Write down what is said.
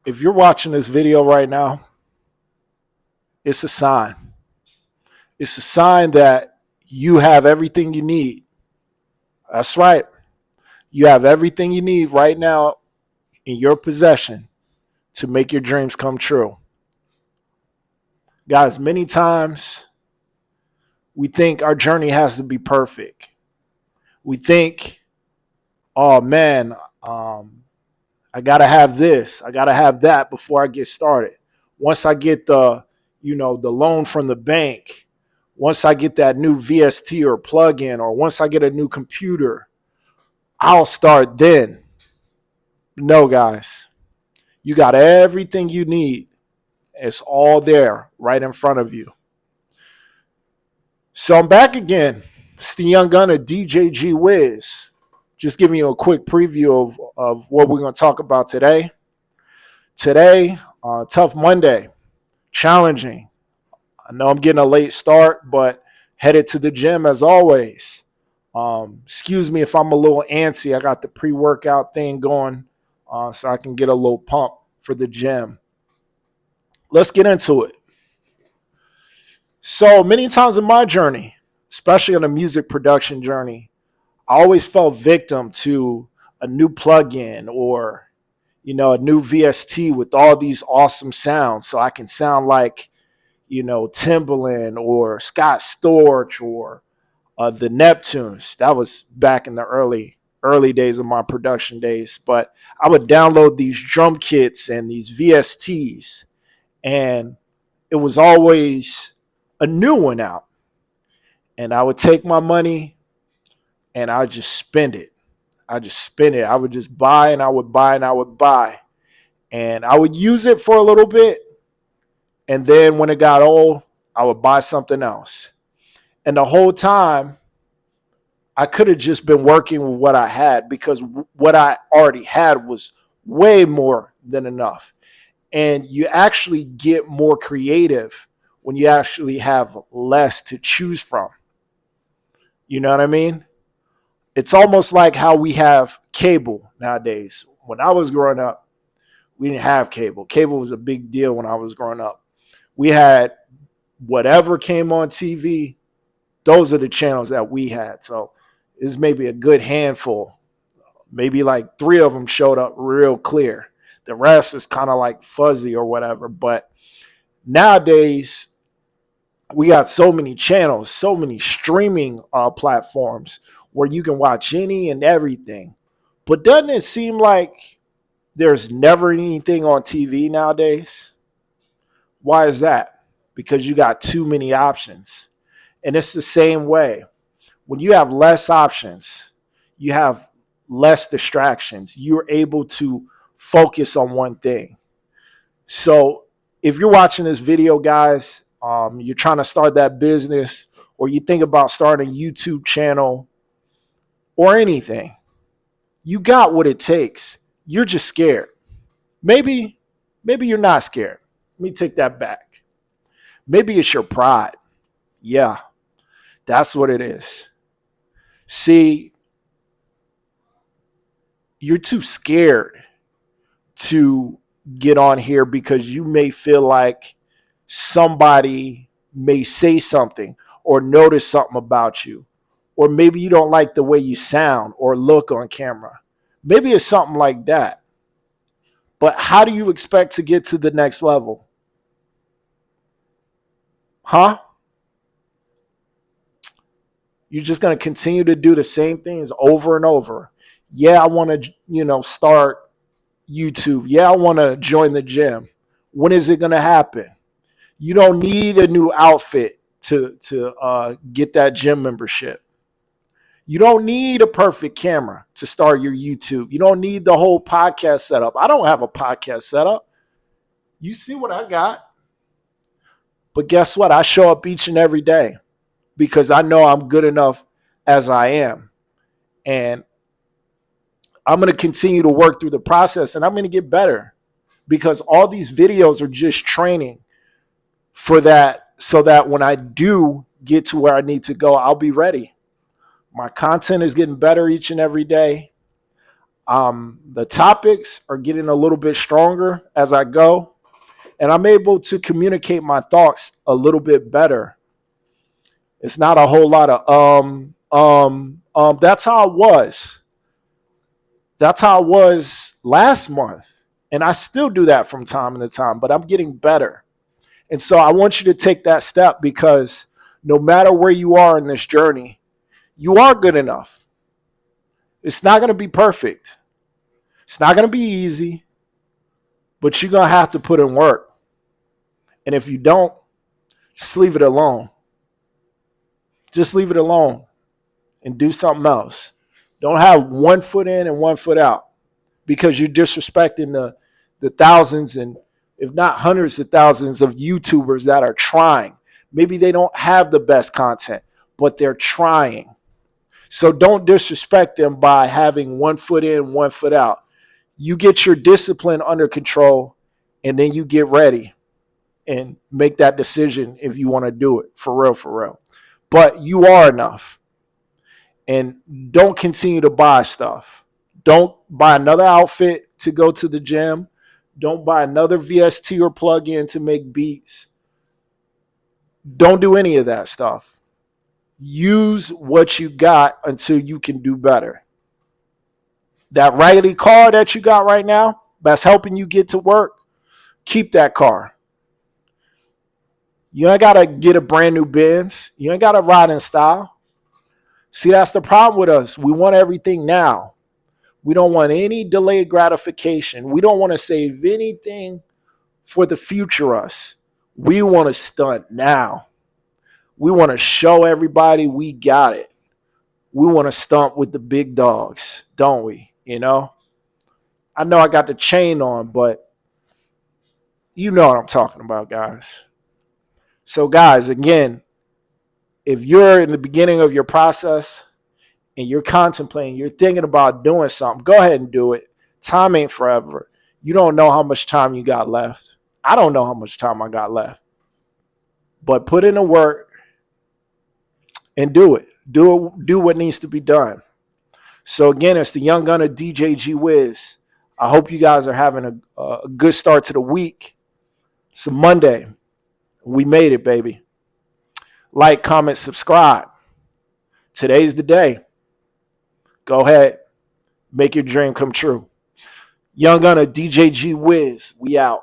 if you're watching this video right now, it's a sign. It's a sign that you have everything you need. That's right. You have everything you need right now in your possession to make your dreams come true. Guys, many times we think our journey has to be perfect. We think, oh man, I got to have this, I got to have that before I get started. Once I get the loan from the bank, once I get that new VST or plugin, or once I get a new computer, I'll start then. No, guys, you got everything you need. It's all there right in front of you. So I'm back again. It's the young gunner, DJ G-Wiz. Just giving you a quick preview of what we're going to talk about today. Today, tough Monday, challenging. I know I'm getting a late start, but headed to the gym as always. Excuse me if I'm a little antsy. I got the pre-workout thing going so I can get a little pump for the gym. Let's get into it. So many times in my journey, especially on the music production journey, I always fell victim to a new plugin or, a new VST with all these awesome sounds. So I can sound like, Timbaland or Scott Storch or the Neptunes. That was back in the early days of my production days. But I would download these drum kits and these VSTs, and it was always a new one out. And I would take my money and I would just spend it. I would just buy and I would buy and I would buy. And I would use it for a little bit. And then when it got old, I would buy something else. And the whole time, I could have just been working with what I had, because what I already had was way more than enough. And you actually get more creative when you actually have less to choose from. You know what I mean? It's almost like how we have cable nowadays. When I was growing up, we didn't have cable. Cable was a big deal when I was growing up. We had whatever came on TV. Those are the channels that we had. So it's maybe a good handful. Maybe like 3 of them showed up real clear. The rest is kind of like fuzzy or whatever. But nowadays, we got so many channels, so many streaming platforms where you can watch any and everything. But doesn't it seem like there's never anything on TV nowadays? Why is that? Because you got too many options. And it's the same way. When you have less options, you have less distractions. You're able to focus on one thing. So if you're watching this video, guys, you're trying to start that business, or you think about starting a YouTube channel or anything, you got what it takes. You're just scared. Maybe you're not scared. Let me take that back. Maybe it's your pride. Yeah, that's what it is. See, you're too scared to get on here because you may feel like somebody may say something or notice something about you, or maybe you don't like the way you sound or look on camera. Maybe it's something like that. But how do you expect to get to the next level? Huh? You're just going to continue to do the same things over and over. Yeah, I want to, start YouTube. Yeah, I want to join the gym. When is it going to happen? You don't need a new outfit to get that gym membership. You don't need a perfect camera to start your YouTube. You don't need the whole podcast setup. I don't have a podcast setup. You see what I got. But guess what? I show up each and every day because I know I'm good enough as I am. And I'm going to continue to work through the process, and I'm going to get better, because all these videos are just training for that, so that when I do get to where I need to go, I'll be ready. My content is getting better each and every day. The topics are getting a little bit stronger as I go, and I'm able to communicate my thoughts a little bit better. It's not a whole lot of That's how I was. That's how I was last month, and I still do that from time to time. But I'm getting better, and so I want you to take that step because no matter where you are in this journey, you are good enough. It's not going to be perfect. It's not going to be easy, but you're going to have to put in work. And if you don't, just leave it alone. Just leave it alone and do something else. Don't have one foot in and one foot out because you're disrespecting the thousands and if not hundreds of thousands of YouTubers that are trying. Maybe they don't have the best content, but they're trying. So don't disrespect them by having one foot in, one foot out. You get your discipline under control and then you get ready and make that decision if you want to do it for real, for real. But you are enough. And don't continue to buy stuff. Don't buy another outfit to go to the gym. Don't buy another VST or plug-in to make beats. Don't do any of that stuff. Use what you got until you can do better. That raggedy car that you got right now that's helping you get to work, keep that car. You ain't got to get a brand new Benz. You ain't got to ride in style. See, that's the problem with us. We want everything now. We don't want any delayed gratification. We don't want to save anything for the future us. We want to stunt now. We want to show everybody we got it. We want to stunt with the big dogs, don't we? You know? I know I got the chain on, but you know what I'm talking about, guys. So, guys, again, if you're in the beginning of your process and you're contemplating, you're thinking about doing something, go ahead and do it. Time ain't forever. You don't know how much time you got left. I don't know how much time I got left. But put in the work and do it. Do what needs to be done. So, again, it's the young gunner DJ G-Wiz. I hope you guys are having a good start to the week. It's a Monday. We made it, baby. Like, comment, subscribe. Today's the day. Go ahead. Make your dream come true. Young gunner DJ G-Wiz. We out.